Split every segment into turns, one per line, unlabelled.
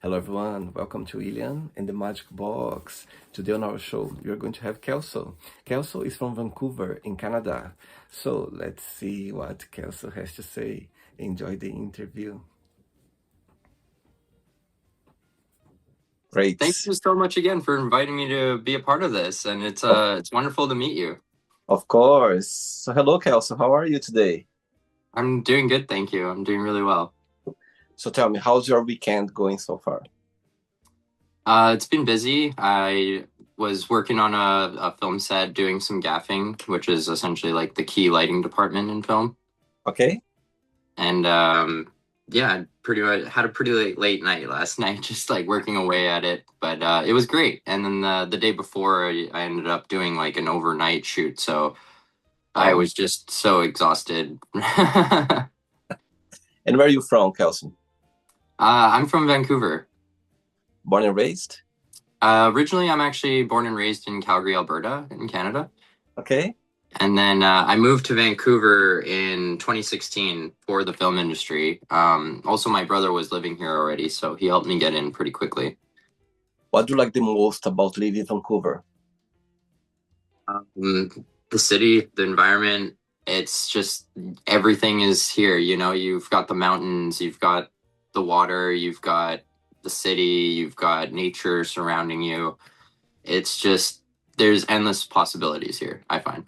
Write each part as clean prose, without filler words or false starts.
Hello everyone, welcome to William and the Magic Box. Today on our show, you're going to have Kelso. Kelso is from Vancouver in Canada. So let's see what Kelso has to say. Enjoy the interview. Great.
Thank you so much again for inviting me to be a part of this, and it's wonderful to meet you.
Of course. So hello Kelso, how are you today?
I'm doing good, thank you. I'm doing really well.
So tell me, how's your weekend going so far?
It's been busy. I was working on a film set doing some gaffing, which is essentially like the key lighting department in film.
Okay.
And yeah, pretty much had a pretty late night last night, just like working away at it. But it was great. And then the day before, I ended up doing like an overnight shoot, so I
Oh.
was just so exhausted.
And where are you from, Kelso?
I'm from Vancouver.
Born and raised?
Originally, I'm actually born and raised in Calgary, Alberta, in Canada.
Okay.
And then I moved to Vancouver in 2016 for the film industry. Also, my brother was living here already, so he helped me get in pretty quickly.
What do you like the most about living in Vancouver?
The city, the environment, it's just everything is here. You know, you've got the mountains, you've got the water, you've got the city, you've got nature surrounding you. It's just, there's endless possibilities here, I find.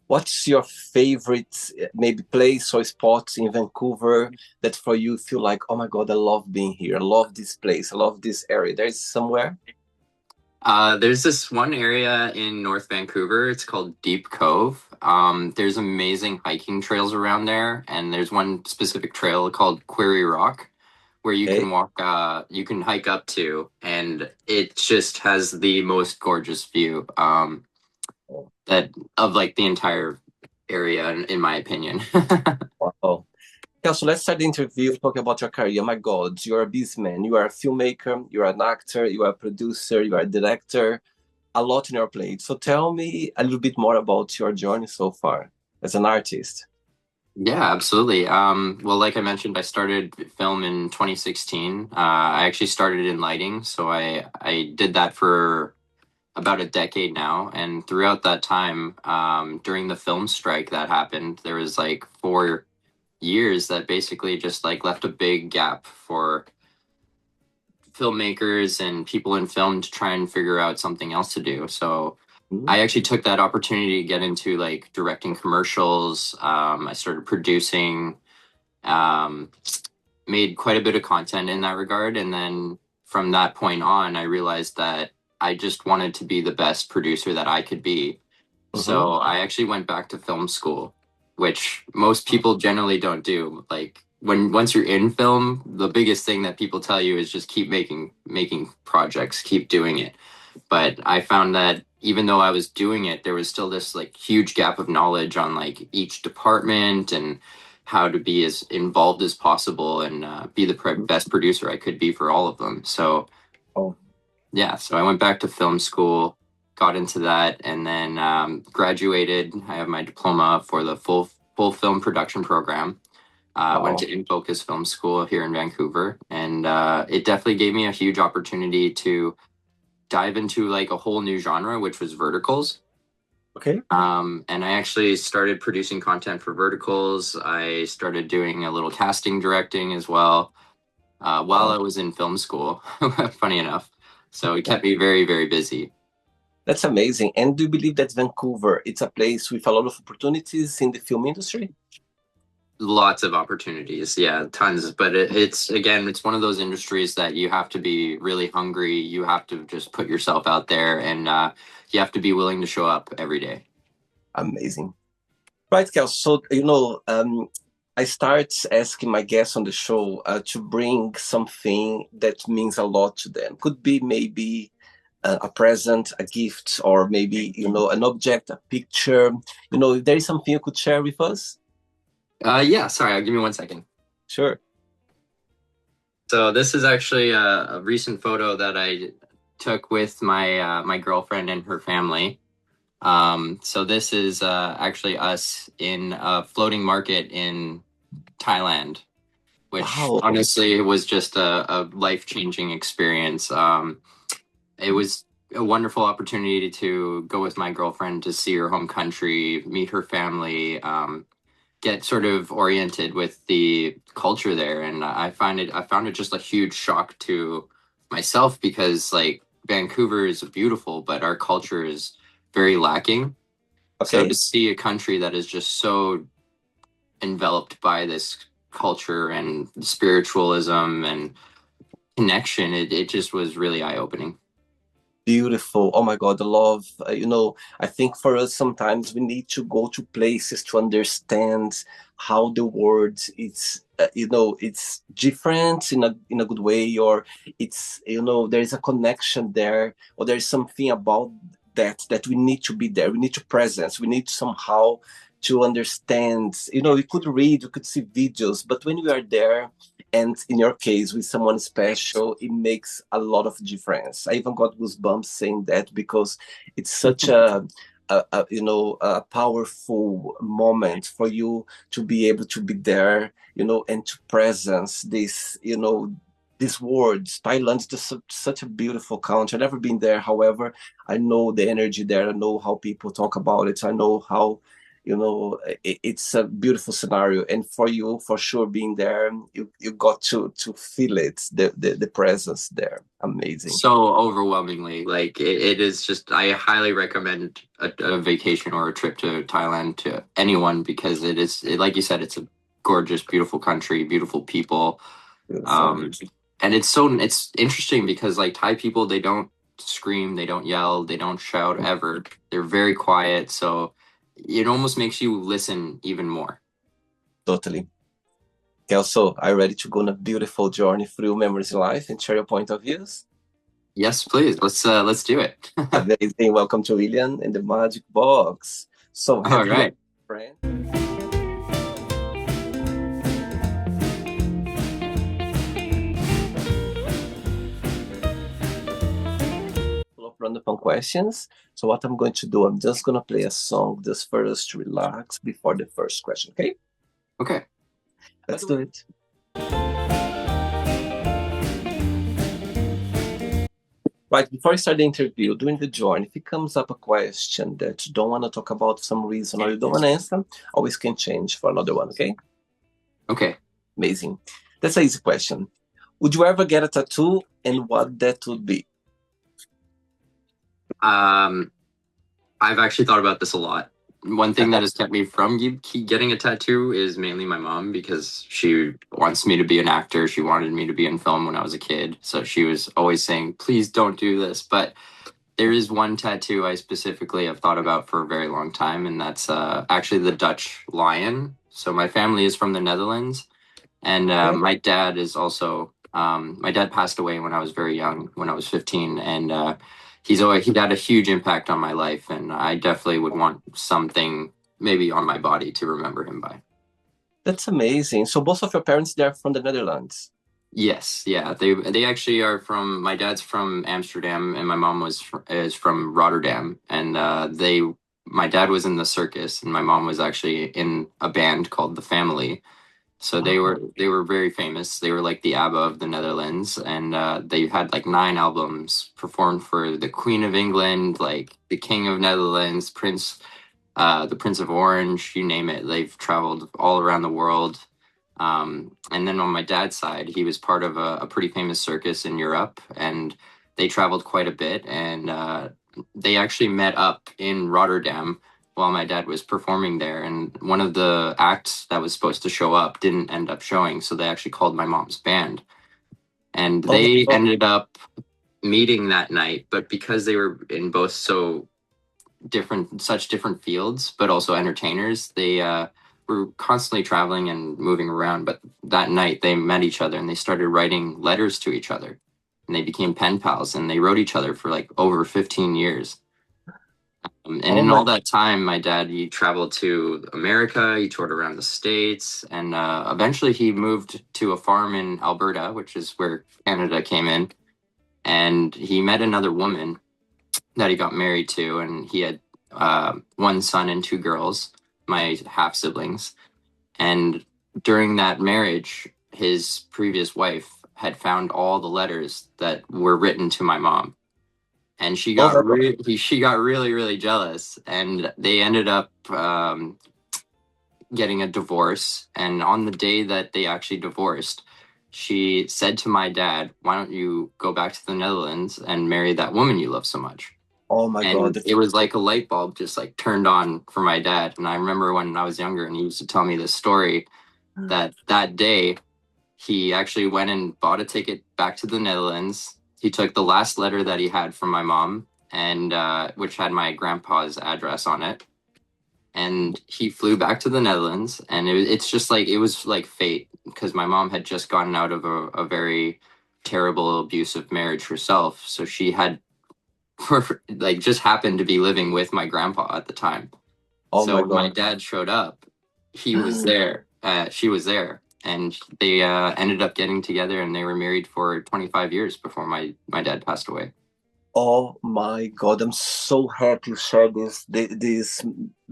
What's your favorite maybe place or spot in Vancouver that for you feel like, oh my God, I love being here. I love this place. I love this area. There is somewhere.
There's this one area in North Vancouver. It's called Deep Cove. There's amazing hiking trails around there, and there's one specific trail called Quarry Rock where you
Okay.
can walk, you can hike up to, and it just has the most gorgeous view, that of like the entire area, in my opinion.
Wow. Yeah, so let's start the interview talking about your career. My God, you're a businessman. You are a filmmaker. You are an actor. You are a producer. You are a director. A lot in your plate. So tell me a little bit more about your journey so far as an artist.
Yeah, absolutely. Well, like I mentioned, I started film in 2016. I actually started in lighting, so I did that for about a decade now. And throughout that time, during the film strike that happened, there was like 4 years that basically just like left a big gap for filmmakers and people in film to try and figure out something else to do. So
Mhm.
I actually took that opportunity to get into like directing commercials. I started producing, um, made quite a bit of content in that regard. And then from that point on, I realized that I just wanted to be the best producer that I could be.
Mhm.
So I actually went back to film school, which most people generally don't do. Like once you're in film, the biggest thing that people tell you is just keep making projects, keep doing it. But I found that even though I was doing it, there was still this like huge gap of knowledge on like each department and how to be as involved as possible and be the best producer I could be for all of them. So
Oh,
yeah, so I went back to film school, got into that, and then graduated. I have my diploma for the full film production program. Went
wow.
to In Focus Film School here in Vancouver, and it definitely gave me a huge opportunity to dive into like a whole new genre, which was verticals.
Okay.
And I actually started producing content for verticals. I started doing a little casting directing as well while
Wow.
I was in film school, funny enough. So it kept me very, very busy.
That's amazing. And do you believe that Vancouver, it's a place with a lot of opportunities in the film industry?
Lots of opportunities, yeah, tons. But it's again, it's one of those industries that you have to be really hungry. You have to just put yourself out there, and you have to be willing to show up every day.
Amazing. Right, Kel. So, I start asking my guests on the show to bring something that means a lot to them. Could be maybe a present, a gift, or maybe, an object, a picture. If there is something you could share with us?
Yeah, sorry, give me 1 second.
Sure.
So this is actually a recent photo that I took with my girlfriend and her family. So this is actually us in a floating market in Thailand. which
Wow.
honestly was just a life-changing experience. It was a wonderful opportunity to go with my girlfriend to see her home country, meet her family, get sort of oriented with the culture there. And I found it just a huge shock to myself because like Vancouver is beautiful, but our culture is very lacking. So to
Okay.
see a country that is just so enveloped by this culture and spiritualism and connection, it just was really eye-opening.
Beautiful. Oh my God, the love. I think for us sometimes we need to go to places to understand how the world it's it's different in a good way, or it's there's a connection there, or there's something about that we need to be there. We need to presence. We need somehow to understand. We could read, we could see videos, but when we are there, and in your case with someone special, it makes a lot of difference. I even got goosebumps saying that because it's such a powerful moment for you to be able to be there, and to presence these words. Thailand is just such a beautiful country. I've never been there. However, I know the energy there. I know how people talk about it. I know how it's a beautiful scenario, and for you, for sure, being there, you got to feel it, the presence there. Amazing.
So overwhelmingly, like it is just, I highly recommend a vacation or a trip to Thailand to anyone because like you said, it's a gorgeous, beautiful country, beautiful people.
Beautiful.
Um, and it's interesting because like Thai people, they don't scream, they don't yell, they don't shout ever. They're very quiet. So it almost makes you listen even more.
Totally. Kelso, are you ready to go on a beautiful journey through memories in life and share your point of views?
Yes, please. Let's do it.
Amazing. Welcome to William in the Magic Box. So
All
have you,
right.
friend? Full of random questions. So what I'm going to do, I'm just going to play a song just for us to relax before the first question. Okay,
Okay.
let's do it. Right, before I start the interview, during the join, if it comes up a question that you don't want to talk about for some reason, or you don't want to answer, always can change for another one, okay?
Okay.
Amazing. That's an easy question. Would you ever get a tattoo, and what that would be?
Um, I've actually thought about this a lot. One thing that has kept me from getting a tattoo is mainly my mom because she wants me to be an actor. She wanted me to be in film when I was a kid. So she was always saying, please don't do this. But there is one tattoo I specifically have thought about for a very long time, and that's actually the Dutch lion. So my family is from the Netherlands, and
Okay.
my dad is also, my dad passed away when I was very young, when I was 15, and he had a huge impact on my life, and I definitely would want something maybe on my body to remember him by.
That's amazing. So both of your parents, they're from the Netherlands.
Yes, yeah, they actually are from. My dad's from Amsterdam, and my mom is from Rotterdam, and my dad was in the circus, and my mom was actually in a band called The Family. So
Wow.
they were very famous. They were like the ABBA of the Netherlands, and they had like 9 albums performed for the Queen of England, like the King of Netherlands, the Prince of Orange, you name it. They've traveled all around the world. And then on my dad's side, he was part of a pretty famous circus in Europe, and they traveled quite a bit. And they actually met up in Rotterdam while my dad was performing there. And one of the acts that was supposed to show up didn't end up showing, so they actually called my mom's band. And
Oh my
they
God.
ended up meeting that night, but because they were in both such different fields, but also entertainers. They were constantly traveling and moving around. But that night they met each other and they started writing letters to each other. And they became pen pals and they wrote each other for like over 15 years. And
Oh
in
my.
all that time, my dad, he traveled to America, he toured around the States, and eventually he moved to a farm in Alberta, which is where Canada came in. And he met another woman that he got married to, and he had 1 son and 2 girls, my half siblings. And during that marriage, his previous wife had found all the letters that were written to my mom, and
Oh my God.
she got really really jealous, and they ended up getting a divorce. And on the day that they actually divorced, she said to my dad, "Why don't you go back to the Netherlands and marry that woman you love so much?"
Oh my God.
And it was like a light bulb just like turned on for my dad. And I remember when I was younger and he used to tell me this story, that that day he actually went and bought a ticket back to the Netherlands. He took the last letter that he had from my mom, and which had my grandpa's address on it, and he flew back to the Netherlands. And it's just like it was like fate, because my mom had just gotten out of a very terrible abusive marriage herself, so she had like just happened to be living with my grandpa at the time.
Oh
So
my
when my
God.
dad showed up, he was there. She was there, and they ended up getting together, and they were married for 25 years before my dad passed away.
Oh my God, I'm so happy you shared this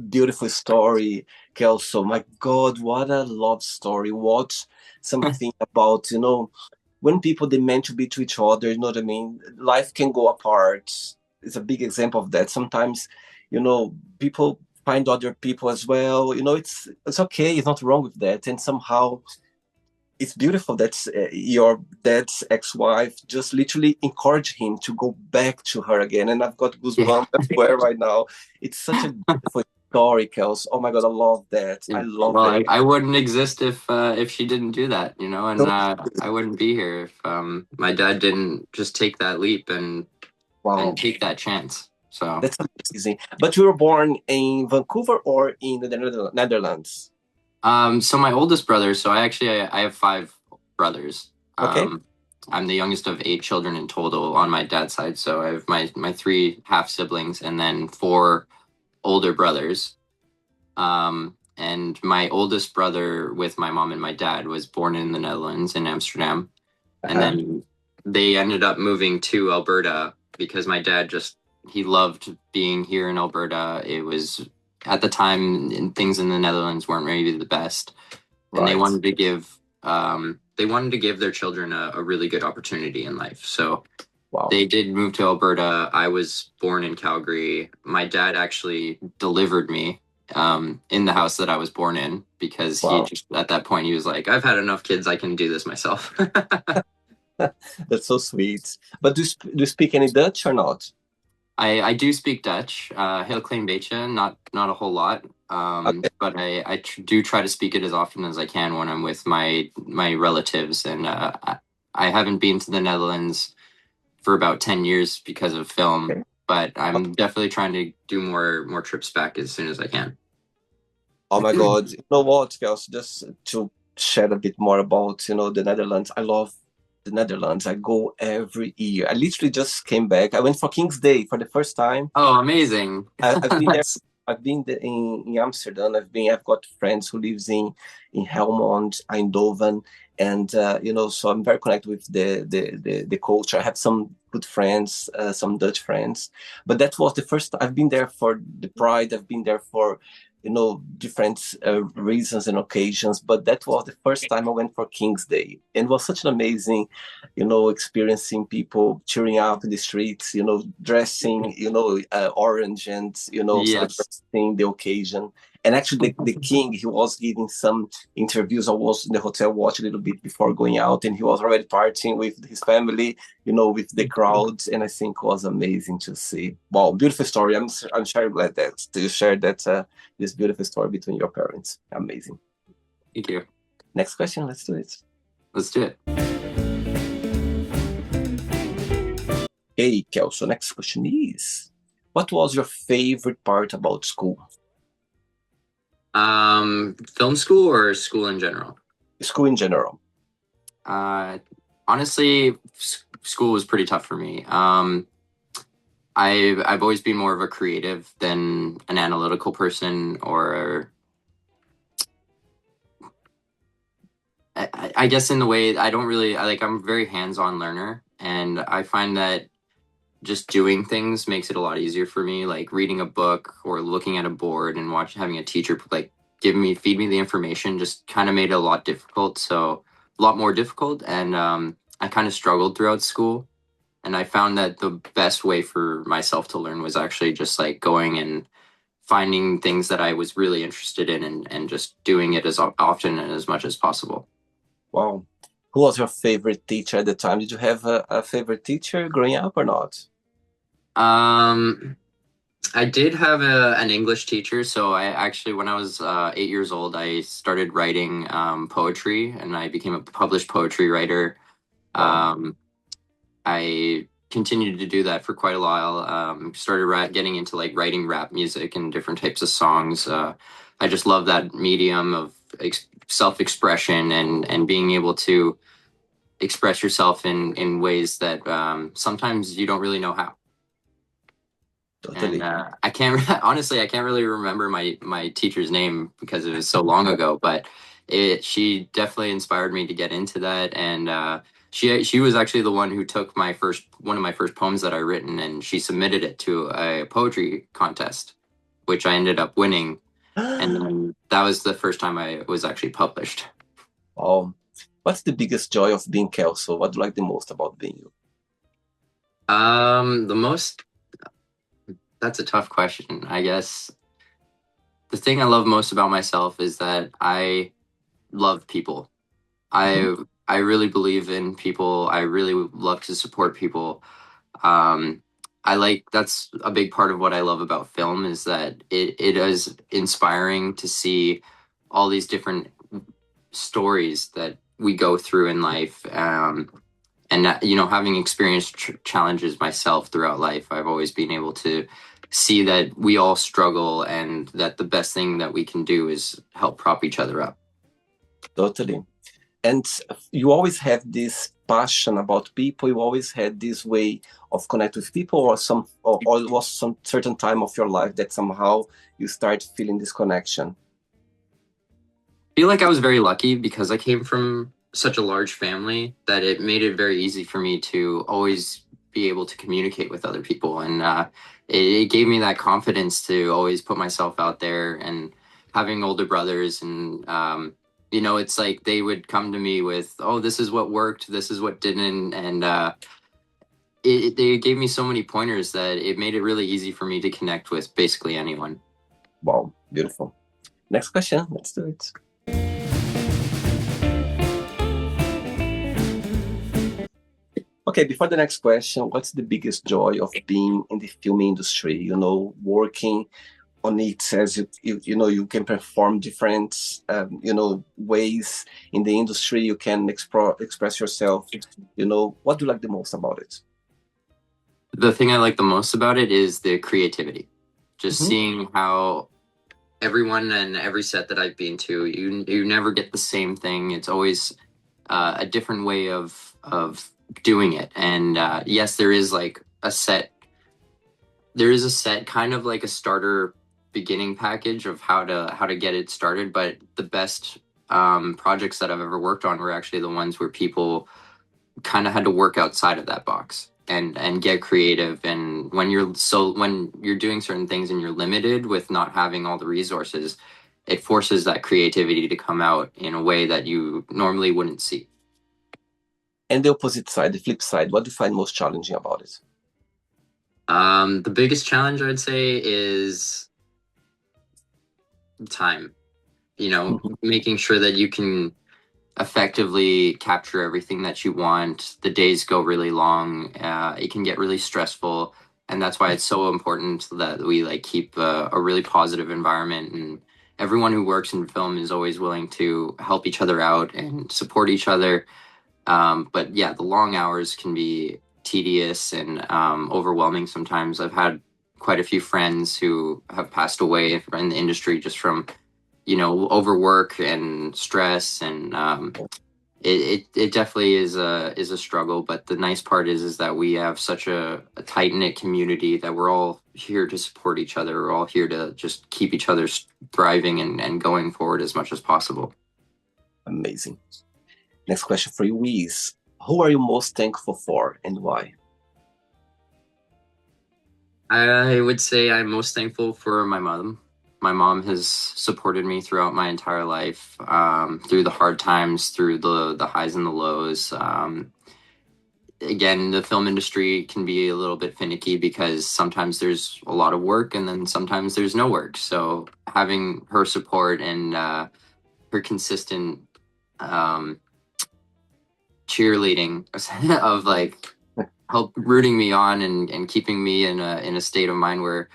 beautiful story, Kelso. My God, what a love story. What something about, when people they meant to be to each other, you know what I mean? Life can go apart. It's a big example of that. Sometimes, people find other people as well. It's okay, it's not wrong with that. And somehow it's beautiful that your dad's ex-wife just literally encouraged him to go back to her again. And I've got
Yeah.
goosebumps everywhere right now. It's such a beautiful story, Kels. Oh my God, I love that. I love
Well,
that.
I wouldn't exist if she didn't do that, and I wouldn't be here if my dad didn't just take that leap and
Wow,
take that chance. So,
that's amazing. But you were born in Vancouver or in the Netherlands?
so my oldest brother, so I have five brothers.
Okay.
I'm the youngest of eight children in total on my dad's side. So I have my three half siblings and then four older brothers. And my oldest brother with my mom and my dad was born in the Netherlands in Amsterdam. And
Uh-huh.
then they ended up moving to Alberta because my dad just he loved being here in Alberta. It was at the time things in the Netherlands weren't maybe the best, and
Right.
they wanted to give their children a really good opportunity in life. So
Wow.
they did move to Alberta. I was born in Calgary. My dad actually delivered me in the house that I was born in, because he
Wow.
just at that point he was like, I've had enough kids. I can do this myself.
That's so sweet. But do you speak any Dutch or not?
I do speak Dutch, heel klein beetje, not a whole lot,
Okay.
but do try to speak it as often as I can when I'm with my relatives, and I haven't been to the Netherlands for about 10 years because of film,
Okay.
but I'm definitely trying to do more trips back as soon as I can.
Oh my God. You know what, Kels? Just to share a bit more about, the Netherlands. I love the Netherlands. I go every year. I literally just came back. I went for King's Day for the first time.
Oh, amazing.
I've been there.
That's
I've been in Amsterdam. I've got friends who lives in Helmond, Eindhoven, and so I'm very connected with the culture. I have some good friends, some Dutch friends, but that was the first. I've been there for the Pride. I've been there for different reasons and occasions, but that was the first time I went for King's Day, and it was such an amazing experiencing people cheering up in the streets, dressing, orange and,
yes.
celebrating the occasion. And actually, the king, he was giving some interviews. I was in the hotel watch a little bit before going out, and he was already partying with his family, with the crowds. And I think it was amazing to see. Wow, beautiful story. I'm sure glad that you shared that this beautiful story between your parents. Amazing.
Thank you.
Next question. Let's do it.
Let's do it.
Hey, Kelso, next question is, what was your favorite part about school?
Film school or school in general?
School in general.
Uh, Honestly, school was pretty tough for me. I've always been more of a creative than an analytical person, or I guess in the way I don't really I'm a very hands-on learner, and I find that just doing things makes it a lot easier for me. Like reading a book or looking at a board and having a teacher like feed me the information just kind of made it a lot difficult. So a lot more difficult, and I kind of struggled throughout school. And I found that the best way for myself to learn was actually just like going and finding things that I was really interested in, and just doing it as often and as much as possible.
Wow. Who was your favorite teacher at the time? Did you have a favorite teacher growing up or not?
Um, I did have an English teacher. So I actually, when I was 8 years old, I started writing poetry, and I became a published poetry writer.
Wow.
Um, I continued to do that for quite a while. Started getting into like writing rap music and different types of songs. I just love that medium of self-expression, and being able to express yourself in ways that sometimes you don't really know how. And
Totally.
I can't honestly, I can't really remember my teacher's name because it was so long ago, but it she definitely inspired me to get into that. And she was actually the one who took one of my first poems that I written, and she submitted it to a poetry contest, which I ended up winning. And then that was the first time I was actually published.
Wow. What's the biggest joy of being Kelso? What do you like the most about being you?
The most That's a tough question. I guess the thing I love most about myself is that I love people.
Mhm.
I really believe in people. I really love to support people. Um, that's a big part of what I love about film, is that it is inspiring to see all these different stories that we go through in life. And having experienced challenges myself throughout life, I've always been able to see that we all struggle, and that the best thing that we can do is help prop each other up.
Totally. And you always have this passion about people. You always had this way of connect with people, or it was some certain time of your life that somehow you start feeling this connection.
I feel like I was very lucky because I came from such a large family that it made it very easy for me to always be able to communicate with other people. And it gave me that confidence to always put myself out there. And having older brothers, and it's like they would come to me with, oh, this is what worked, this is what didn't. And they gave me so many pointers that it made it really easy for me to connect with basically anyone.
Wow, beautiful. Next question. Let's do it. Okay, before the next question, what's the biggest joy of being in the film industry? Working on it says you can perform different ways in the industry. You can express yourself. What do you like the most about it?
The thing I like the most about it is the creativity. Just
Mhm.
seeing how everyone and every set that I've been to, you never get the same thing. It's always a different way of doing it. And yes, there is a set, kind of like a starter beginning package of how to get it started. But the best projects that I've ever worked on were actually the ones where people kind of had to work outside of that box, and get creative. And when you're doing certain things and you're limited with not having all the resources, it forces that creativity to come out in a way that you normally wouldn't see.
And the opposite side, the flip side, what do you find most challenging about it?
The biggest challenge I'd say is time.
Mhm.
Making sure that you can effectively capture everything that you want. The days go really long. It can get really stressful, and that's why it's so important that we like keep a really positive environment. And everyone who works in film is always willing to help each other out and support each other. But yeah, the long hours can be tedious and overwhelming sometimes. I've had quite a few friends who have passed away in the industry just from overwork and stress. And it definitely is a struggle. But the nice part is that we have such a tight knit community that we're all here to support each other. We're all here to just keep each other thriving and going forward as much as possible.
Amazing. Next question for you is, who are you most thankful for and why?
I would say I'm most thankful for my mom. My mom has supported me throughout my entire life, through the hard times, through the highs and the lows. Again, the film industry can be a little bit finicky because sometimes there's a lot of work and then sometimes there's no work. So having her support and her consistent um, cheerleading of like help rooting me on and keeping me in a state of mind where,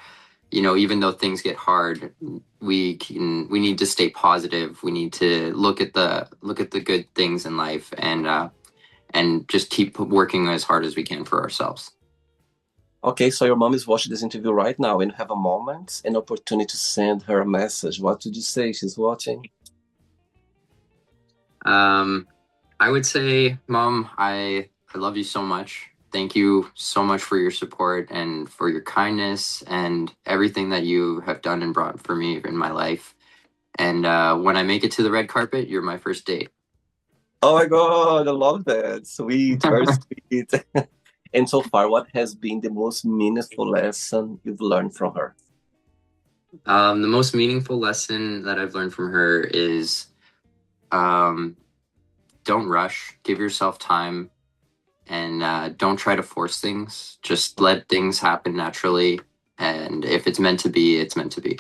you know, even though things get hard, we need to stay positive. We need to look at the good things in life and just keep working as hard as we can for ourselves.
Okay, so your mom is watching this interview right now and you have a moment, an opportunity to send her a message. What would you say? She's watching.
Um, I would say, Mom, I love you so much. Thank you so much for your support and for your kindness and everything that you have done and brought for me in my life. And when I make it to the red carpet, you're my first date.
Oh my God, I love that. Sweet, very sweet. And so far, what has been the most meaningful lesson you've learned from her?
The most meaningful lesson that I've learned from her is um, don't rush, give yourself time, and don't try to force things. Just let things happen naturally. And if it's meant to be, it's meant to be.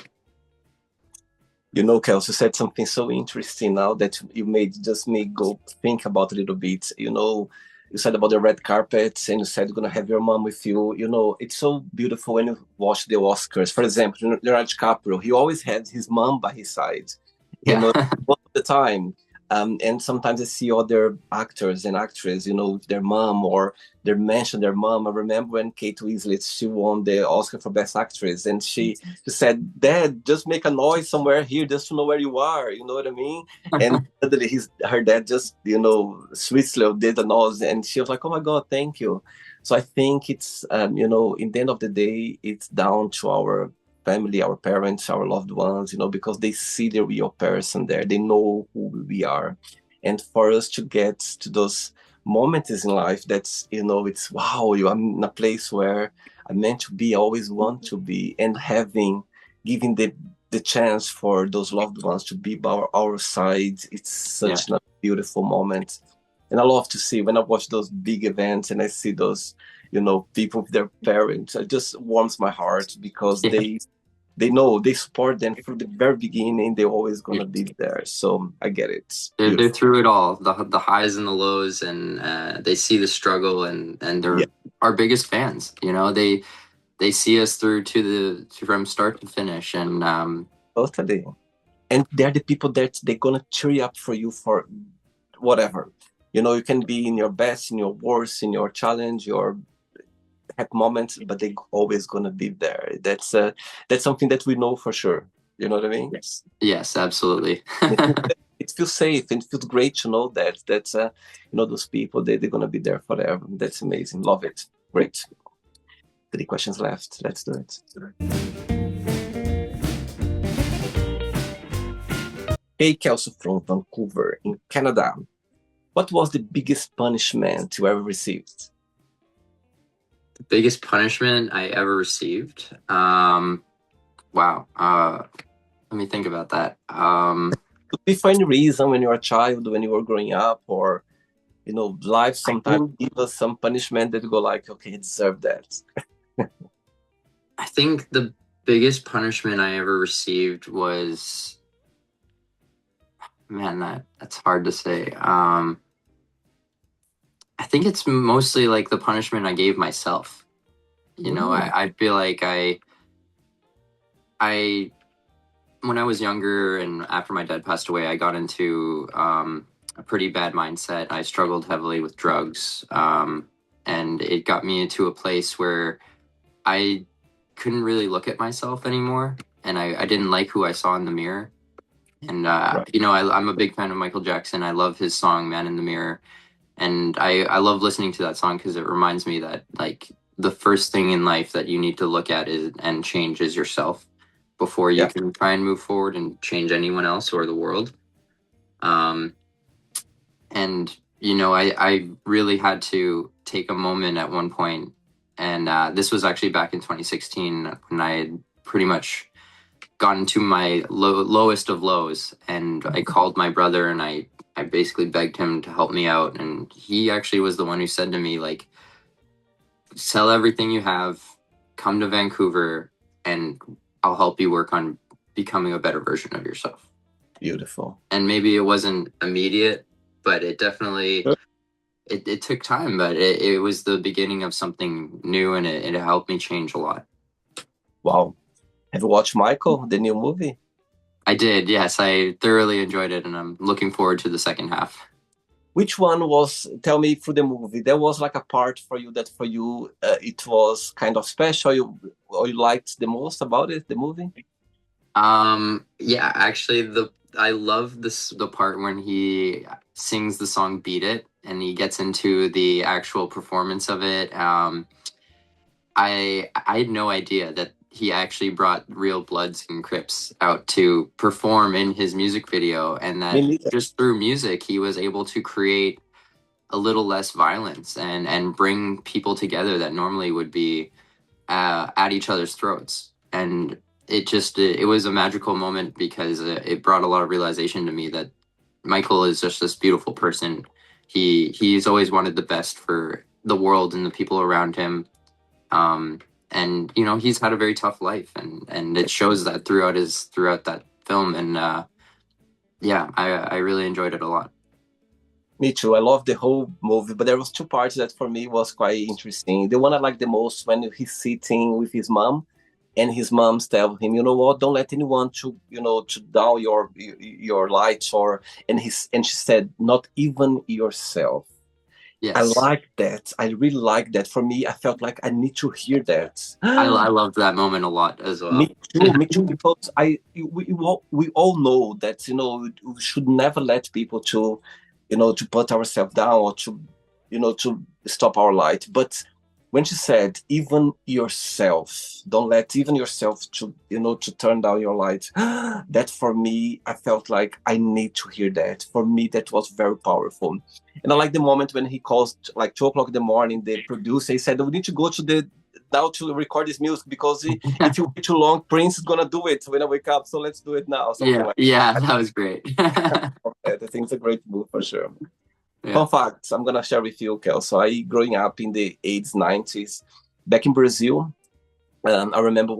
You know, Kelsey said something so interesting now that you made just me go think about a little bit. You know, you said about the red carpets and you said you're gonna have your mom with you. You know, it's so beautiful when you watch the Oscars. For example, Leonardo DiCaprio, he always had his mom by his side. You
Yeah.
know, most of the time. And sometimes I see other actors and actresses, you know, with their mom or they mention their mom. I remember when Kate Winslet, she won the Oscar for Best Actress, and she said, "Dad, just make a noise somewhere here, just to know where you are." You know what I mean? And suddenly her dad just, you know, sweetly did a noise, and she was like, "Oh my God, thank you." So I think it's, you know, in the end of the day, it's down to our family, our parents, our loved ones, you know, because they see the real person there. They know who we are. And for us to get to those moments in life that's, you know, it's wow, I'm in a place where I'm meant to be, I always want to be, and giving the chance for those loved ones to be by our side, it's
Yeah.
such a beautiful moment. And I love to see when I watch those big events and I see those, you know, people with their parents, it just warms my heart because
Yeah.
they know they support them from the very beginning. They're always gonna be there. So I get it. It's
They're
beautiful.
through it all, the highs and the lows, and they see the struggle, and
Yeah,
they're our biggest fans. You know, they see us through from start to finish, and
totally. And they're the people that they're gonna cheer you up for you for whatever. You know, you can be in your best, in your worst, in your challenge, your happy moments, but they're always gonna be there. That's something that we know for sure. You know what I mean?
yes, yes, absolutely.
It feels safe and it feels great to know that you know, those people they're gonna be there forever. That's amazing. Love it. Great. 3 questions left. Let's do it. Hey, Kelso from Vancouver in Canada. What was the biggest punishment you ever received?
The biggest punishment I ever received. Wow. Let me think about that.
Could be for any reason when you were a child, when you were growing up, or you know, life
I
sometimes
think
give us some punishment that you go like, okay, I deserve that.
I think the biggest punishment I ever received was, man, that's hard to say. I think it's mostly like the punishment I gave myself. You know,
Mm,
I feel like I when I was younger and after my dad passed away, I got into a pretty bad mindset. I struggled heavily with drugs, and it got me into a place where I couldn't really look at myself anymore, and I didn't like who I saw in the mirror. And
right.
you know, I'm a big fan of Michael Jackson. I love his song "Man in the Mirror," and I love listening to that song because it reminds me that like the first thing in life that you need to look at is and change is yourself before you
Yeah.
can try and move forward and change anyone else or the world. Um, and you know, I really had to take a moment at one point, and this was actually back in 2016 when I had pretty much gotten to my lowest of lows, and I called my brother and I basically begged him to help me out, and he actually was the one who said to me like, sell everything you have, come to Vancouver, and I'll help you work on becoming a better version of yourself.
Beautiful.
And maybe it wasn't immediate, but it definitely it took time, but it was the beginning of something new, and it helped me change a lot.
Wow. Have you watched Michael, the new movie?
I did, yes. I thoroughly enjoyed it, and I'm looking forward to the second half.
Which one was, tell me through the movie, there was like a part for you that for you it was kind of special, or you liked the most about it, the movie?
Yeah, actually I love the part when he sings the song Beat It and he gets into the actual performance of it. I had no idea that he actually brought real Bloods and Crips out to perform in his music video, and
Me
that
neither.
just through music he was able to create a little less violence and bring people together that normally would be at each other's throats. And it was a magical moment because it brought a lot of realization to me that Michael is just this beautiful person. He's always wanted the best for the world and the people around him. Um, and you know, he's had a very tough life, and it shows that throughout that film. And yeah, I really enjoyed it a lot.
Me too. I love the whole movie, but there was two parts that for me was quite interesting. The one I like the most when he's sitting with his mom, and his mom's tell him, you know what, don't let anyone to, to down your lights, or and she said, not even yourself. I
Yes,
like that. I really like that. For me, I felt like I need to hear that.
I loved that moment a lot as well.
Me too, because we all know that we should never let people to to put ourselves down, or to to stop our light. But when she said, even yourself, don't let even yourself to to turn down your light, that for me, I felt like I need to hear that. For me, that was very powerful. And I like the moment when he calls like 2 o'clock in the morning, the producer, he said, we need to go to the now to record this music, because if you wait too long, Prince is gonna do it when I wake up. So let's do it now. Something
Yeah,
like
yeah,
that.
that was great.
I think it's a great move for sure.
Yeah.
Fun facts I'm gonna share with you, Kel. So I growing up in the 80s, 90s, back in Brazil. I remember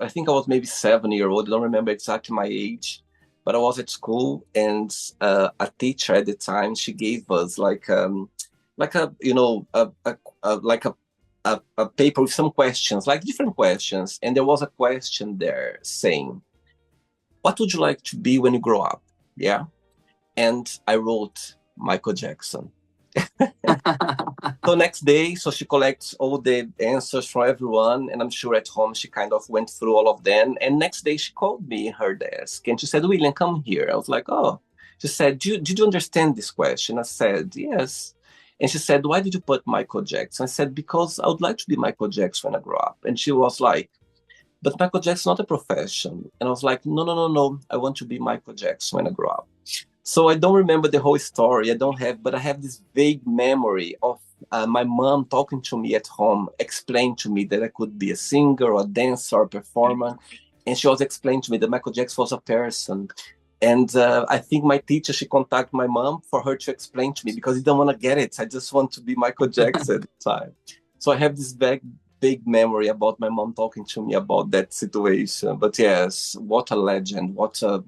I think I was maybe 7 year old. I don't remember exactly my age, but I was at school, and a teacher at the time, she gave us like a like a paper with some questions, like different questions, and there was a question there saying, "What would you like to be when you grow up?" Yeah, and I wrote Michael Jackson. So next day, so she collects all the answers from everyone, and I'm sure at home she kind of went through all of them. And next day she called me in her desk, and she said, "William, come here." I was like, "Oh." She said, did you understand this question?" I said, "Yes." And she said, "Why did you put Michael Jackson?" I said, "Because I would like to be Michael Jackson when I grow up." And she was like, "But Michael Jackson's not a profession." And I was like, "No, no, no, no. I want to be Michael Jackson when I grow up." So I don't remember the whole story. I don't have, but I have this vague memory of my mom talking to me at home, explained to me that I could be a singer or a dancer or a performer. And she was explaining to me that Michael Jackson was a person. And I think my teacher, she contacted my mom for her to explain to me, because he don't want to get it. I just want to be Michael Jackson at the time. So I have this big memory about my mom talking to me about that situation. But yes, what a legend. What a,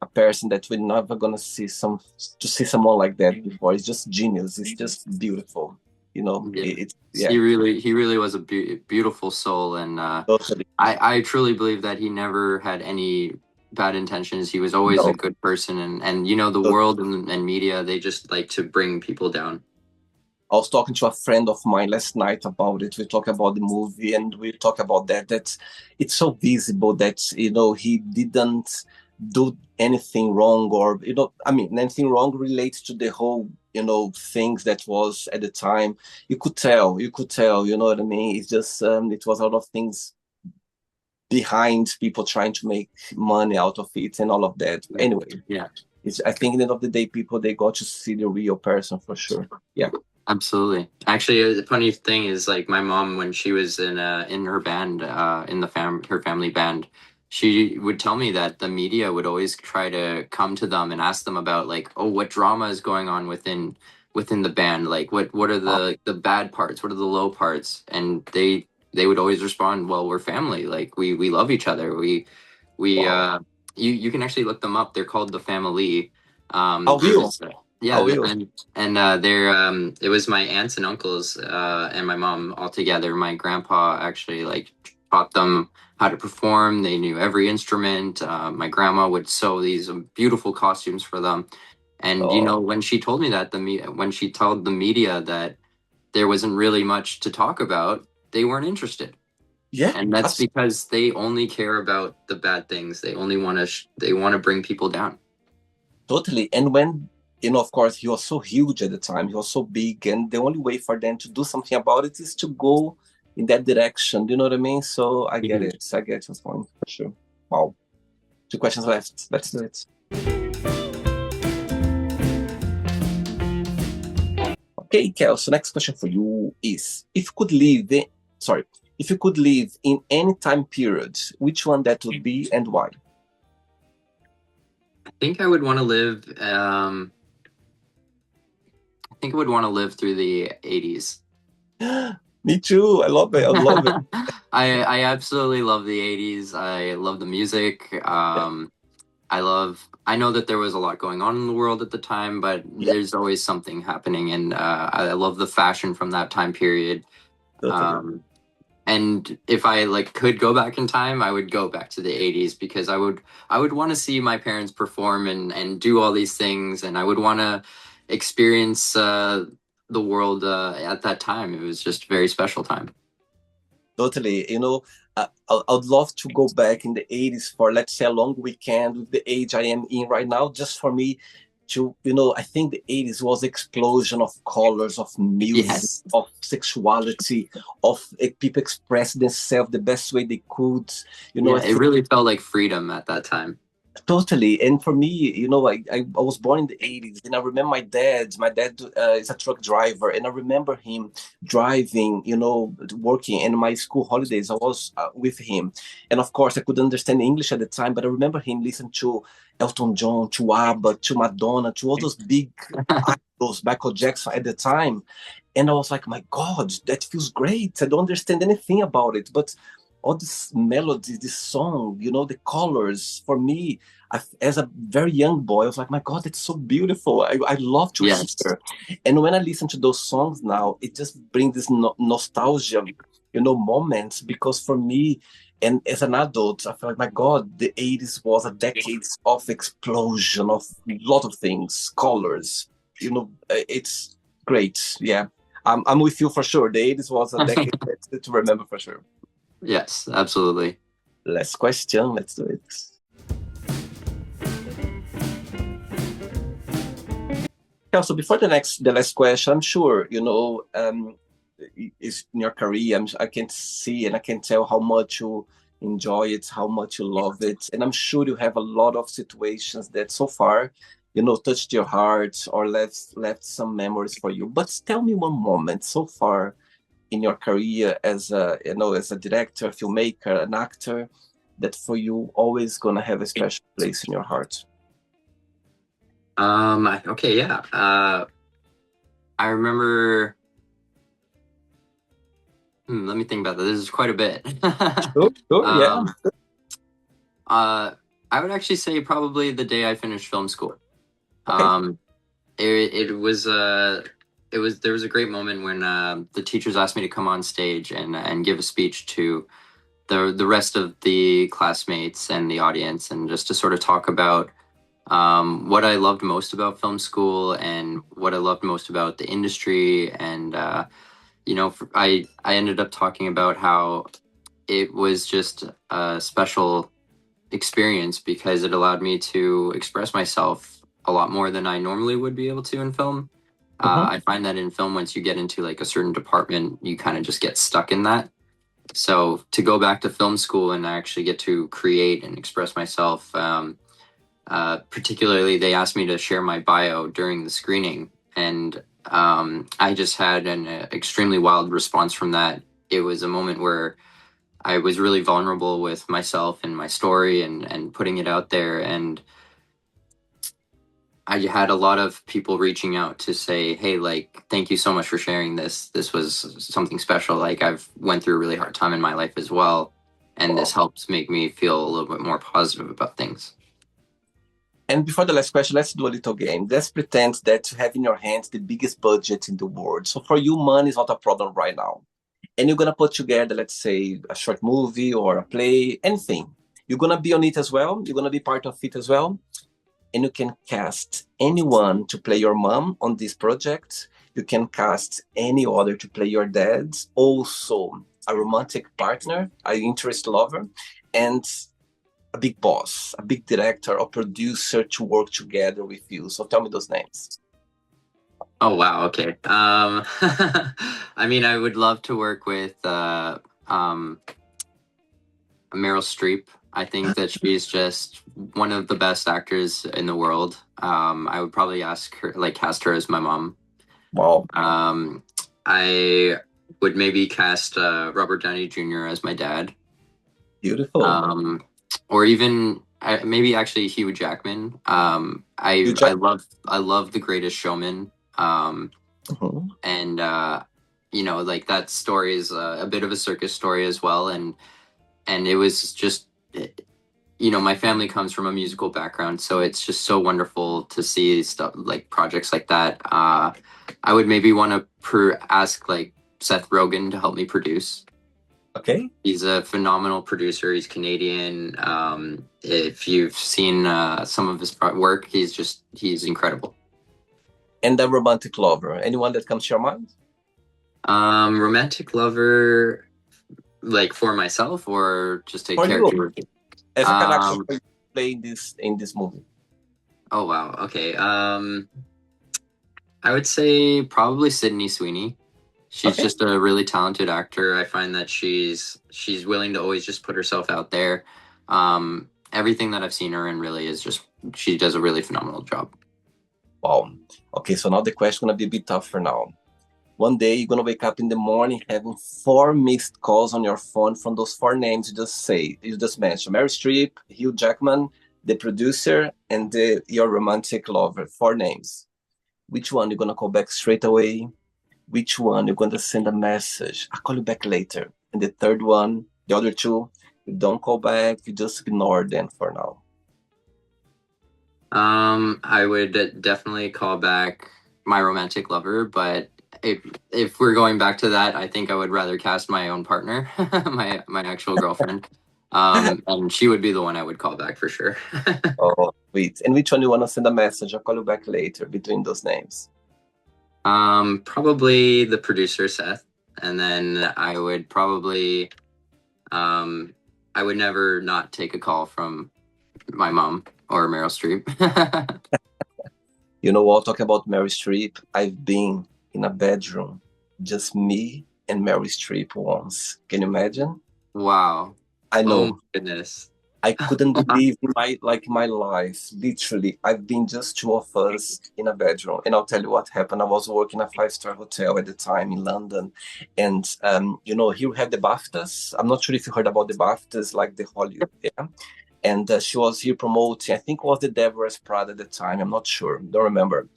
a person that we're never gonna see someone like that before. It's just genius. It's just beautiful.
Yeah.
It's yeah.
He really was a beautiful soul, and
Totally.
I truly believe that he never had any bad intentions. He was always a
No.
good person, and you know, the world and media, they just like to bring people down.
I was talking to a friend of mine last night about it. We talk about the movie, and we talk about that. That it's so visible that he didn't do anything wrong, or I mean, anything wrong relates to the whole things that was at the time. You could tell. You know what I mean? It's just it was a lot of things behind, people trying to make money out of it and all of that. Anyway,
Yeah,
I think at the end of the day, people, they got to see the real person for sure. Yeah.
absolutely. Actually, the funny thing is, like, my mom, when she was in her band, in her family band, she would tell me that the media would always try to come to them and ask them about like, oh, what drama is going on within the band? Like what are
Wow.
the bad parts? What are the low parts? And they would always respond, well, we're family. Like we love each other. We
Wow.
you can actually look them up. They're called the Family.
I
There
will.
was
I
yeah,
will.
and they're it was my aunts and uncles and my mom all together. My grandpa actually like taught them how to perform. They knew every instrument. My grandma would sew these beautiful costumes for them. And you know,
Oh,
when she told me that when she told the media that there wasn't really much to talk about, they weren't interested.
yeah,
And that's because they only care about the bad things. They only want to they want to bring people down.
totally. And when, of course, he was so huge at the time, he was so big, and the only way for them to do something about it is to go in that direction. Do you know what I mean? So I get
Mhm.
it. I get your point for sure. Wow. Two questions left. Let's do it. Okay, Kel. So next question for you is: if you could live, sorry, if you could live in any time period, which one that would be and why?
I think I would want to live. I think I would want to live through the 80s.
Me too. I love it. I love it.
I absolutely love the 80s. I love the music.
Yeah,
I know that there was a lot going on in the world at the time, but
yeah,
there's always something happening, and I love the fashion from that time period.
totally.
Um, and if I like could go back in time, I would go back to the 80s because I would want to see my parents perform and do all these things, and I would want to experience the world at that time. It was just a very special time.
Totally. I'd love to go back in the 80s for, let's say, a long weekend with the age I am in right now, just for me to, I think the 80s was explosion of colors, of music,
Yes.
of sexuality, of people express themselves the best way they could. I
Yeah, it
think
really felt like freedom at that time.
totally. And for me, I was born in the 80s, and I remember my dad is a truck driver, and I remember him driving, working, and my school holidays, I was with him. And of course, I couldn't understand English at the time, but I remember him listening to Elton John, to ABBA, to Madonna, to all those big idols, Michael Jackson at the time. And I was like, my God, that feels great. I don't understand anything about it, but all this melody, this song, the colors, for me, as a very young boy, I was like, my God, it's so beautiful. I love to
Yes.
hear. And when I listen to those songs now, it just brings this nostalgia, moments, because for me, and as an adult, I feel like, my God, the 80s was a decade of explosion of a lot of things, colors, it's great. Yeah. I'm with you for sure. The 80s was a decade to remember for sure.
Yes, absolutely.
Last question. Let's do it. Yeah, so before the last question, I'm sure is in your career. I can see and I can tell how much you enjoy it, how much you love it, and I'm sure you have a lot of situations that so far, touched your heart or left some memories for you. But tell me one moment so far in your career as a director, filmmaker, an actor, that for you always gonna have a special place in your heart.
Okay, yeah. I remember, let me think about that. This is quite a bit.
Sure, sure, yeah.
um, uh, I would actually say probably the day I finished film school.
Okay.
Um, it was there was a great moment when the teachers asked me to come on stage and give a speech to the rest of the classmates and the audience, and just to sort of talk about what I loved most about film school and what I loved most about the industry. And I ended up talking about how it was just a special experience because it allowed me to express myself a lot more than I normally would be able to in film.
Mhm.
I find that in film, once you get into like a certain department, you kind of just get stuck in that. So to go back to film school and actually get to create and express myself, particularly they asked me to share my bio during the screening, and I just had an extremely wild response from that. It was a moment where I was really vulnerable with myself and my story and putting it out there. And I had a lot of people reaching out to say, hey, like, thank you so much for sharing this. This was something special. Like, I've went through a really hard time in my life as well. And this
Wow.
helps make me feel a little bit more positive about things.
And before the last question, let's do a little game. Let's pretend that you have in your hands the biggest budget in the world. So for you, money is not a problem right now. And you're gonna put together, let's say, a short movie or a play, anything. You're gonna be on it as well. You're gonna be part of it as well. And you can cast anyone to play your mom on this project. You can cast any other to play your dad. Also, a romantic partner, an interest lover, and a big boss, a big director or producer to work together with you. So tell me those names.
Oh, wow. Okay. I mean, I would love to work with Meryl Streep. I think that she's just one of the best actors in the world. I would probably ask her, like, cast her as my mom.
Wow.
I would maybe cast Robert Downey Jr. as my dad.
Beautiful.
Or even maybe actually Hugh Jackman.
You
I love The Greatest Showman.
Mhm.
And you know, like, that story is a bit of a circus story as well. And it was just, you know, my family comes from a musical background, so it's just so wonderful to see stuff like projects like that. I would maybe want to ask like Seth Rogen to help me produce.
Okay.
He's a phenomenal producer. He's Canadian. If you've seen some of his work, he's incredible.
And the romantic lover. Anyone that comes to your mind?
Romantic lover, like for myself or just a
For
character?
you, as a character
Um,
you play in this movie.
oh wow. Okay. I would say probably Sydney Sweeney. She's
Okay.
just a really talented actor. I find that she's willing to always just put herself out there. Everything that I've seen her in really is just she does a really phenomenal job.
Wow. Okay, so now the question gonna be a bit tougher now. One day you're gonna wake up in the morning having 4 missed calls on your phone from those 4 names you just mentioned. Mary Streep, Hugh Jackman, the producer, and your romantic lover. 4 names. Which one you're gonna call back straight away? Which one you're gonna send a message? I'll call you back later. And the third one, the other two, you don't call back, you just ignore them for now.
I would definitely call back my romantic lover, but if we're going back to that, I think I would rather cast my own partner, my actual girlfriend. And she would be the one I would call back for sure.
Oh, wait. And which one you wanna send a message? I'll call you back later between those names.
Probably the producer Seth, and then I would probably I would never not take a call from my mom or Meryl Streep.
You know what? Talking about Mary Streep, I've been in a bedroom, just me and Mary Streep once. Can you imagine?
Wow.
I
Oh my
know.
goodness.
I couldn't believe my life. Literally, I've been just two of us in a bedroom, and I'll tell you what happened. I was working a five-star hotel at the time in London, and here we have the BAFTAs. I'm not sure if you heard about the BAFTAs, like the Hollywood, yeah. And she was here promoting. I think it was the Deborah's Prada at the time. I'm not sure. Don't remember.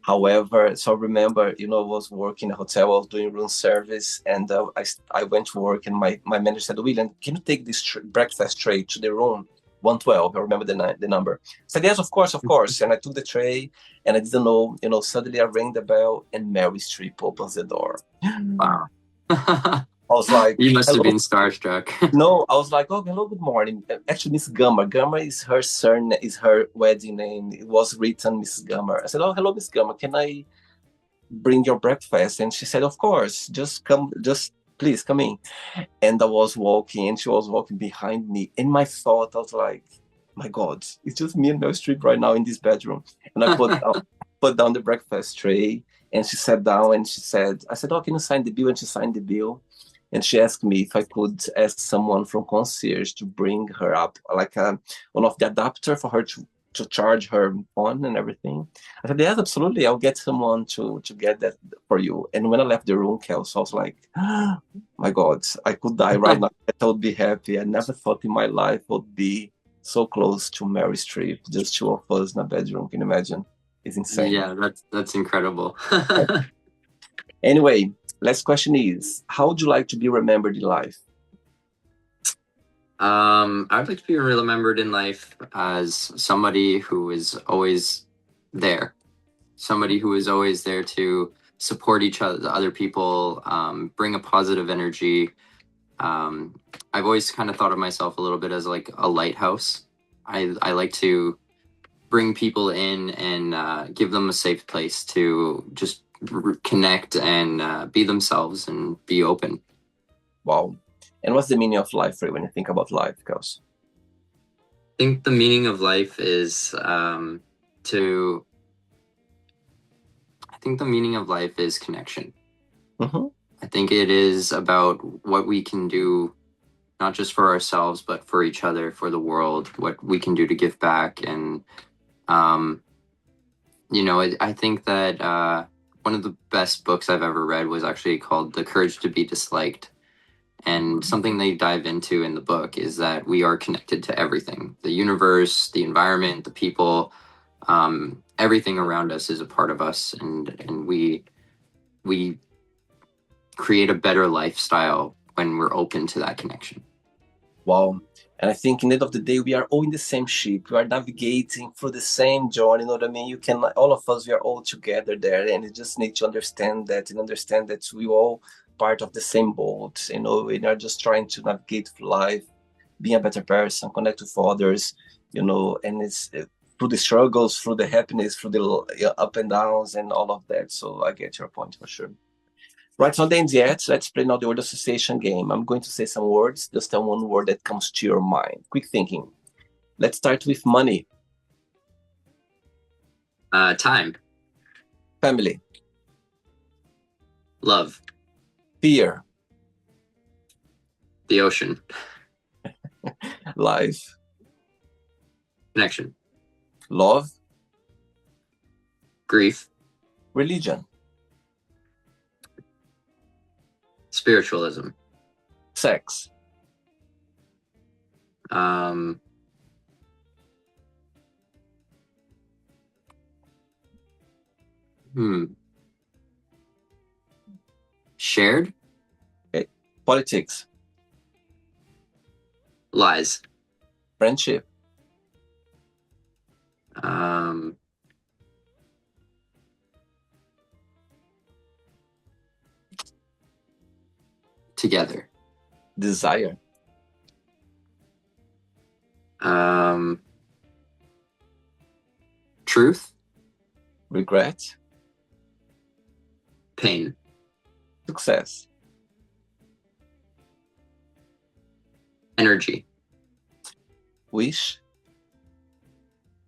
However, so I remember, I was working in a hotel, I was doing room service, and I went to work, and my manager said, William, can you take this breakfast tray to the room 112? I remember the number. I said, yes, of course, of course. And I took the tray, and I didn't know, suddenly I rang the bell, and Mary Streep opens the door.
Wow.
I was like,
You must have
hello.
been starstruck.
No, I was like, oh, hello, good morning. Actually, Miss Gummer. Gummer is her surname, is her wedding name. It was written Miss Gummer. I said, oh, hello, Miss Gummer. Can I bring your breakfast? And she said, of course, just come, just please come in. And I was walking, and she was walking behind me. In my thought, I was like, my God, it's just me and Meryl Streep right now in this bedroom. And I put down the breakfast tray, and she sat down, and I said, oh, can you sign the bill? And she signed the bill. And she asked me if I could ask someone from concierge to bring her up, like one of the adapter for her to to charge her phone and everything. I said, yes, absolutely. I'll get someone to get that for you. And when I left the room, Kels, I was like, oh, my God, I could die right now. I would be happy. I never thought in my life would be so close to Mary Streep, just two of us in a bedroom. Can you imagine? It's insane.
Yeah, that's incredible.
Anyway, last question is, how would you like to be remembered in life?
I'd like to be remembered in life as somebody who is always there, somebody who is always there to support each other, other people, bring a positive energy. I've always kind of thought of myself a little bit as like a lighthouse. I like to bring people in and give them a safe place to just connect and be themselves and be open.
Wow. And what's the meaning of life for you when you think about life, Kels?
I think the meaning of life is to. I think the meaning of life is connection.
Mm-hmm.
I think it is about what we can do, not just for ourselves, but for each other, for the world, what we can do to give back. And, I think that one of the best books I've ever read was actually called The Courage to Be Disliked. And something they dive into in the book is that we are connected to everything, the universe, the environment, the people, everything around us is a part of us. And we create a better lifestyle when we're open to that connection.
Wow. And I think in the end of the day, we are all in the same ship. We are navigating through the same journey. You know what I mean? You can, all of us, we are all together there. And you just need to understand that and understand that we all part of the same boat. We are just trying to navigate through life, being a better person, connect with others, and it's through the struggles, through the happiness, through the up and downs and all of that. So I get your point for sure. Right, so on the end yet, let's play now the word association game. I'm going to say some words, just tell one word that comes to your mind. Quick thinking. Let's start with money.
Time.
Family.
Love.
Fear.
The ocean.
Life.
Connection.
Love.
Grief.
Religion.
Spiritualism.
Sex.
Shared.
Okay. Politics.
Lies.
Friendship.
Together.
Desire.
Truth.
Regret.
Pain.
Success.
Energy.
Wish.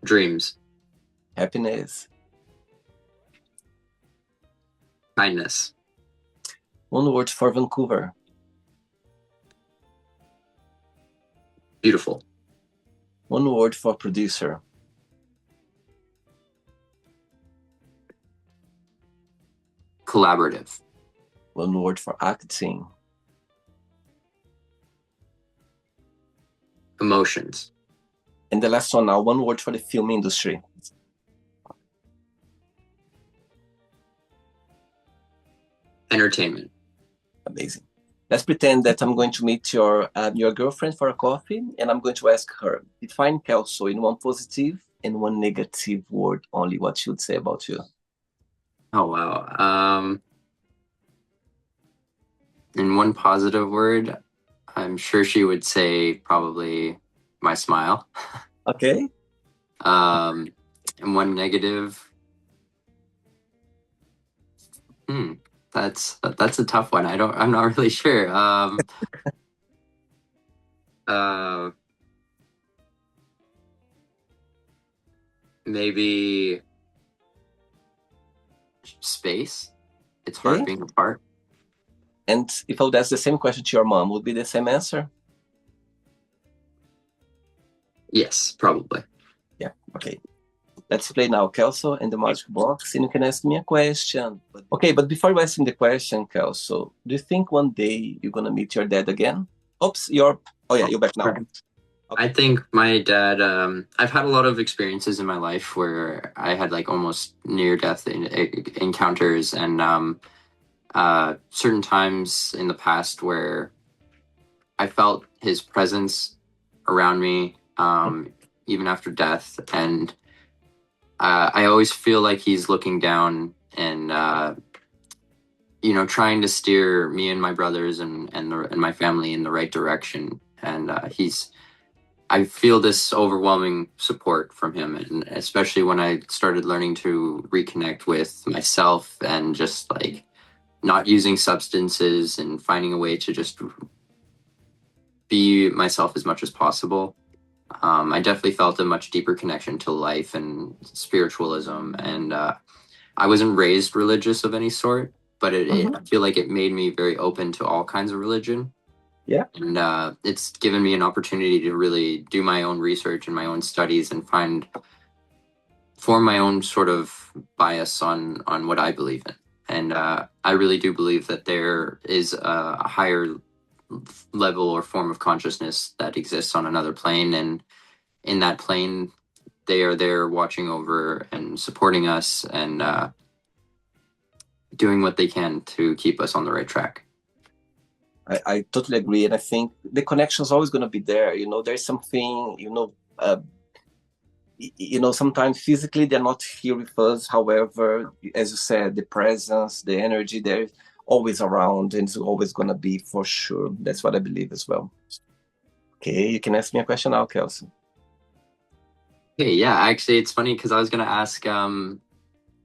Dreams.
Happiness.
Kindness.
One word for Vancouver.
Beautiful.
One word for producer.
Collaborative.
One word for acting.
Emotions.
And the last one now, one word for the film industry.
Entertainment.
Amazing. Let's pretend that I'm going to meet your girlfriend for a coffee, and I'm going to ask her, define Kelso in one positive and one negative word only. What she would say about you?
Oh, wow. In one positive word, I'm sure she would say probably my smile.
Okay.
And one negative. That's a tough one. I'm not really sure. Maybe space. It's hard being apart.
And if I would ask the same question to your mom, would be the same answer?
Yes, probably.
Yeah, okay. Let's play now, Kelso, in the magic box, and you can ask me a question. Okay, but before you ask me the question, Kelso, do you think one day you're gonna meet your dad again? Oops, oh yeah, you're back now. Okay.
I think my dad, I've had a lot of experiences in my life where I had like almost near death encounters, and certain times in the past where I felt his presence around me, even after death. And I always feel like he's looking down and, trying to steer me and my brothers and my family in the right direction. And I feel this overwhelming support from him, and especially when I started learning to reconnect with myself and just like not using substances and finding a way to just be myself as much as possible. I definitely felt a much deeper connection to life and spiritualism. And I wasn't raised religious of any sort, but I feel like it made me very open to all kinds of religion.
Yeah.
And it's given me an opportunity to really do my own research and my own studies and form my own sort of bias on what I believe in. And I really do believe that there is a higher level or form of consciousness that exists on another plane. And in that plane, they are there watching over and supporting us and doing what they can to keep us on the right track.
I totally agree. And I think the connection is always going to be there. There's something, sometimes physically they're not here with us. However, as you said, the presence, the energy, they're always around and it's always going to be for sure. That's what I believe as well. Okay, you can ask me a question now, Kelson.
Okay, yeah, actually, it's funny because I was going to ask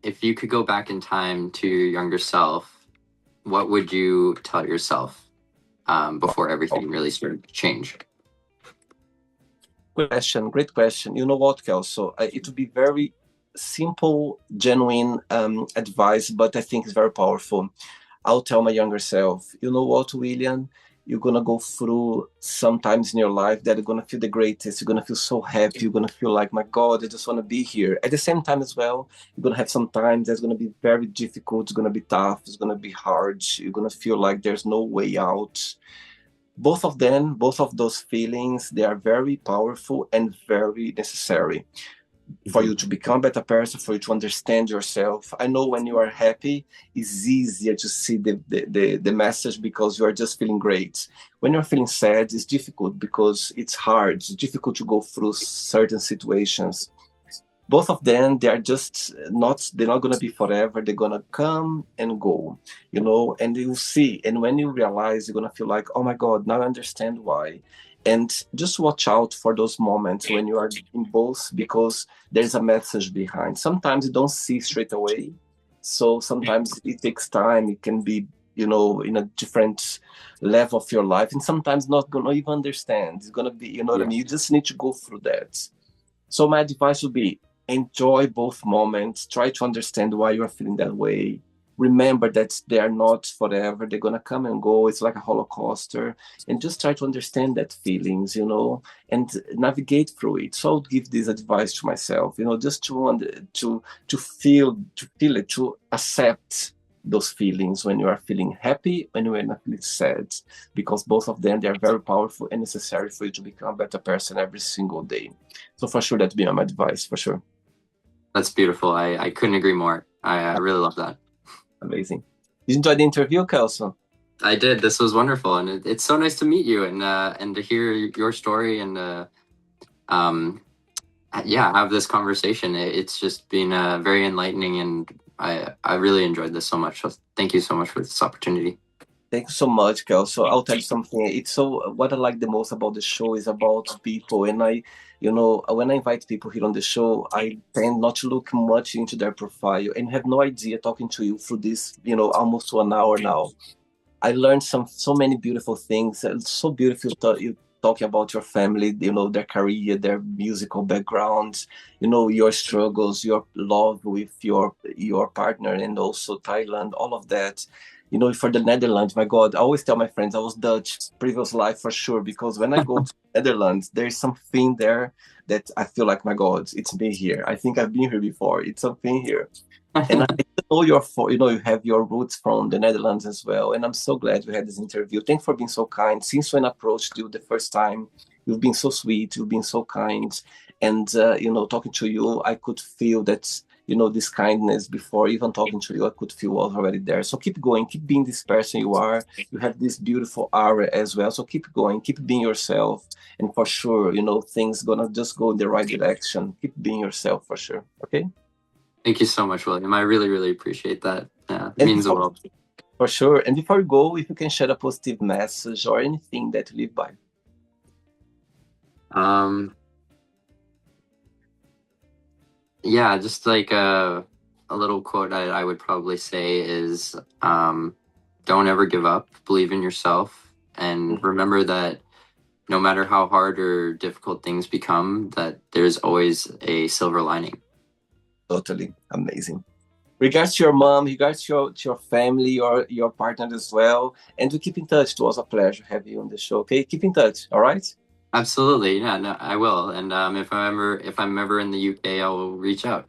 if you could go back in time to your younger self, what would you tell yourself before everything really started to change?
Great question. You know what, Kelso? It would be very simple, genuine advice, but I think it's very powerful. I'll tell my younger self, you know what, William? You're going to go through sometimes in your life that you're going to feel the greatest. You're going to feel so happy. You're going to feel like, my God, I just want to be here. At the same time as well, you're going to have some times that's going to be very difficult. It's going to be tough. It's going to be hard. You're going to feel like there's no way out. Both of those feelings, they are very powerful and very necessary for you to become a better person, for you to understand yourself. I know when you are happy, it's easier to see the message because you are just feeling great. When you're feeling sad, it's difficult because it's hard. It's difficult to go through certain situations. Both of them, they're not going to be forever. They're going to come and go, and you'll see. And when you realize, you're going to feel like, oh my God, now I understand why. And just watch out for those moments when you are in both, because there's a message behind. Sometimes you don't see straight away. So sometimes it takes time. It can be, in a different level of your life. And sometimes not going to even understand. It's going to be, what I mean? You just need to go through that. So my advice would be, enjoy both moments. Try to understand why you are feeling that way. Remember that they are not forever. They're going to come and go. It's like a roller coaster. And just try to understand that feelings, and navigate through it. So I would give this advice to myself, just to feel it, to accept those feelings when you are feeling happy, when you are not feeling sad, because both of them, they are very powerful and necessary for you to become a better person every single day. So for sure, that'd be my advice, for sure.
That's beautiful. I couldn't agree more. I really love that.
Amazing. Did you enjoy the interview, Kelson?
I did. This was wonderful, and it's so nice to meet you and to hear your story and have this conversation. It's just been very enlightening, and I really enjoyed this so much. So thank you so much for this opportunity.
Thank you so much, Kel. So I'll tell you something. What I like the most about the show is about people. And when I invite people here on the show, I tend not to look much into their profile and have no idea talking to you through this, almost 1 hour now. I learned so many beautiful things. It's so beautiful you talking about your family, their career, their musical backgrounds, your struggles, your love with your partner, and also Thailand, all of that. for the Netherlands, my God, I always tell my friends I was Dutch previous life for sure, because when I go to Netherlands, there's something there that I feel like, my God, it's me here. I think I've been here before. It's something here. And I know you have your roots from the Netherlands as well. And I'm so glad we had this interview. Thanks for being so kind. Since when I approached you the first time, you've been so sweet. You've been so kind. And, talking to you, I could feel that, this kindness before even talking to you, I could feel was already there. So keep going, keep being this person you are. You have this beautiful aura as well. So keep going, keep being yourself. And for sure, things gonna just go in the right direction. Keep being yourself for sure. Okay?
Thank you so much, William. I really, really appreciate that. Yeah, it means the world.
For sure. And before we go, if you can share a positive message or anything that you live by.
Yeah, just like a little quote I would probably say is, don't ever give up, believe in yourself, and remember that no matter how hard or difficult things become, that there's always a silver lining.
Totally amazing. Regards to your mom, regards to your family or your partner as well. And to keep in touch. It was a pleasure having you on the show. Okay, keep in touch. All right.
Absolutely, yeah, no, I will. And if I'm ever in the UK, I will reach out.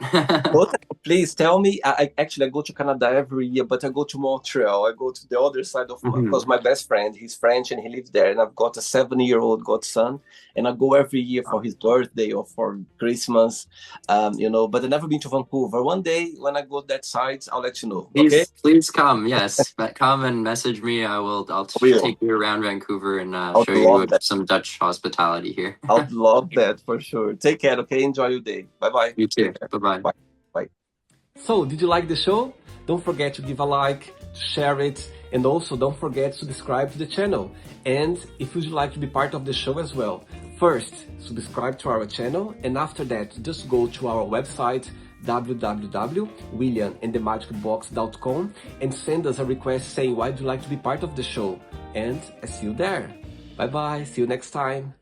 Please tell me. I go to Canada every year, but I go to Montreal. I go to the other side of because my best friend, he's French and he lives there, and I've got a 7-year-old godson, and I go every year for his birthday or for Christmas, But I've never been to Vancouver. One day when I go that side, I'll let you know.
Please,
okay?
Please come. Yes, come and message me. I'll take you around Vancouver and show you some Dutch hospitality here.
I'd love that for sure. Take care. Okay, enjoy your day. Bye-bye.
You too. Bye-bye.
Bye. So, did you like the show? Don't forget to give a like, to share it, and also don't forget to subscribe to the channel. And if you'd like to be part of the show as well, first, subscribe to our channel, and after that, just go to our website, www.williamandthemagicbox.com, and send us a request saying why you'd like to be part of the show. And I see you there. Bye-bye. See you next time.